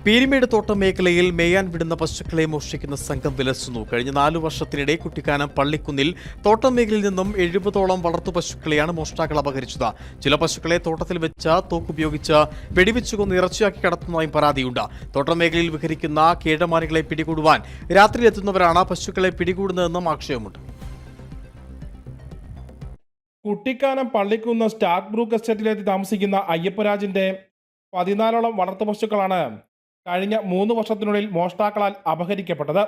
പീരിമേട് തോട്ടം മേഖലയിൽ മേയാൻ വിടുന്ന പശുക്കളെ മോഷ്ടിക്കുന്ന സംഘം വിലസുന്നു. കഴിഞ്ഞ 4 വർഷത്തിനിടെ കുട്ടിക്കാനം പള്ളിക്കുന്നിൽ തോട്ടം മേഖലയിൽ നിന്നും 70ഓളം വളർത്തു പശുക്കളെയാണ് മോഷ്ടാക്കൾ അപഹരിച്ചത്. ചില പശുക്കളെ തോട്ടത്തിൽ വെച്ച തോക്കുപയോഗിച്ച് വെടിവെച്ചുകൊന്ന് ഇറച്ചിയാക്കി കടത്തുന്നതായും പരാതിയുണ്ട്. തോട്ടം മേഖലയിൽ വിഹരിക്കുന്ന കേടമാനികളെ പിടികൂടുവാൻ രാത്രിയിലെത്തുന്നവരാണ് പശുക്കളെ പിടികൂടുന്നതെന്നും ആക്ഷേപമുണ്ട്. കുട്ടിക്കാനം പള്ളിക്കുന്ന് സ്റ്റാർക്ക് ബ്രൂക്ക് എസ്റ്റേറ്റിലെത്തി താമസിക്കുന്ന അയ്യപ്പരാജിന്റെ 14ഓളം വളർത്തു പശുക്കളാണ് കഴിഞ്ഞ 3 വർഷത്തിനുള്ളിൽ മോഷ്ടാക്കളാൽ അപഹരിക്കപ്പെട്ടത്.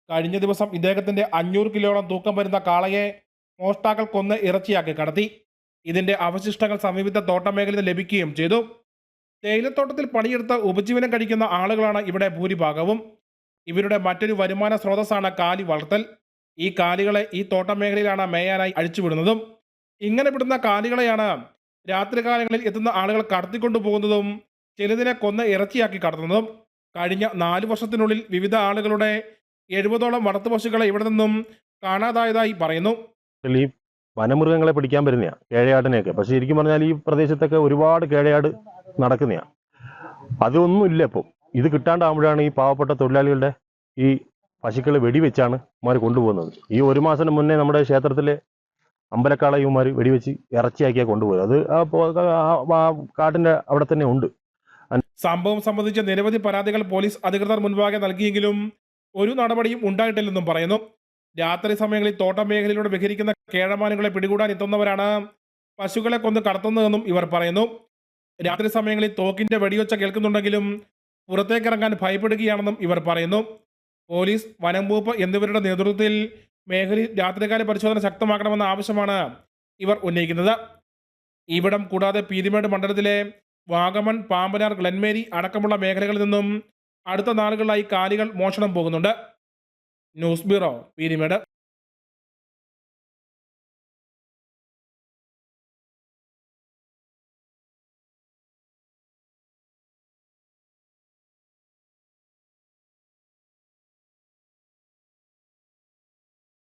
കഴിഞ്ഞ ദിവസം ഇദ്ദേഹത്തിന്റെ 500 കിലോയോളം തൂക്കം വരുന്ന കാളയെ മോഷ്ടാക്കൾ കൊന്ന് ഇറച്ചിയാക്കി കടത്തി. ഇതിന്റെ അവശിഷ്ടങ്ങൾ സമീപത്തെ തോട്ടം മേഖലയിൽ ലഭിക്കുകയും ചെയ്തു. തേയിലത്തോട്ടത്തിൽ പണിയെടുത്ത് ഉപജീവനം കഴിക്കുന്ന ആളുകളാണ് ഇവിടെ ഭൂരിഭാഗവും. ഇവരുടെ മറ്റൊരു വരുമാന സ്രോതസ്സാണ് കാലി വളർത്തൽ. ഈ കാലികളെ ഈ തോട്ടം മേഖലയിലാണ് മേയാനായി അഴിച്ചുവിടുന്നതും. ഇങ്ങനെ വിടുന്ന കാലികളെയാണ് രാത്രികാലങ്ങളിൽ എത്തുന്ന ആളുകൾ കടത്തിക്കൊണ്ടുപോകുന്നതും ചിലതിനെ കൊന്ന് ഇറച്ചിയാക്കി കടത്തുന്നതും. കഴിഞ്ഞ 4 വർഷത്തിനുള്ളിൽ വിവിധ ആളുകളുടെ 70ഓളം വളർത്തു പശുക്കളെ ഇവിടെ നിന്നും കാണാതായതായി പറയുന്നു. ഈ വനമൃഗങ്ങളെ പിടിക്കാൻ വരുന്നതാണ് കേഴയാടിനെയൊക്കെ. പക്ഷെ ശരിക്കും പറഞ്ഞാൽ ഈ പ്രദേശത്തൊക്കെ ഒരുപാട് കേഴയാട് നടക്കുന്നതാണ്. അതൊന്നും ഇല്ല ഇപ്പോൾ. ഇത് കിട്ടാണ്ടാകുമ്പോഴാണ് ഈ പാവപ്പെട്ട തൊഴിലാളികളുടെ ഈ പശുക്കളെ വെടിവെച്ചാണ് ഇവന്മാർ കൊണ്ടുപോകുന്നത്. ഈ 1 മാസത്തിന് മുന്നേ നമ്മുടെ ക്ഷേത്രത്തിലെ അമ്പലക്കാള ഇവന്മാർ വെടിവെച്ച് ഇറച്ചിയാക്കിയാണ് കൊണ്ടുപോയത്. അത് ആ കാട്ടിന്റെ അവിടെ തന്നെ ഉണ്ട്. സംഭവം സംബന്ധിച്ച് നിരവധി പരാതികൾ പോലീസ് അധികൃതർ മുൻപാകെ നൽകിയെങ്കിലും ഒരു നടപടിയും ഉണ്ടായിട്ടില്ലെന്നും പറയുന്നു. രാത്രി സമയങ്ങളിൽ തോട്ടം മേഖലയിലൂടെ വിഹരിക്കുന്ന കേഴമാനുകളെ പിടികൂടാൻ എത്തുന്നവരാണ് പശുക്കളെ കൊന്ന് കടത്തുന്നതെന്നും ഇവർ പറയുന്നു. രാത്രി സമയങ്ങളിൽ തോക്കിന്റെ വെടിയൊച്ച കേൾക്കുന്നുണ്ടെങ്കിലും പുറത്തേക്കിറങ്ങാൻ ഭയപ്പെടുകയാണെന്നും ഇവർ പറയുന്നു. പോലീസ്, വനം വകുപ്പ് എന്നിവരുടെ നേതൃത്വത്തിൽ മേഖലയിൽ രാത്രികാല പരിശോധന ശക്തമാക്കണമെന്ന ആവശ്യമാണ് ഇവർ ഉന്നയിക്കുന്നത്. ഇവിടം കൂടാതെ പീരിമേട് മണ്ഡലത്തിലെ വാഗമൺ, പാമ്പനാർ, ഗ്ലെൻമേരി അടക്കമുള്ള മേഖലകളിൽ നിന്നും അടുത്ത നാളുകളിലായി കാലികൾ മോഷണം പോകുന്നുണ്ട്. News bureau, Peermade.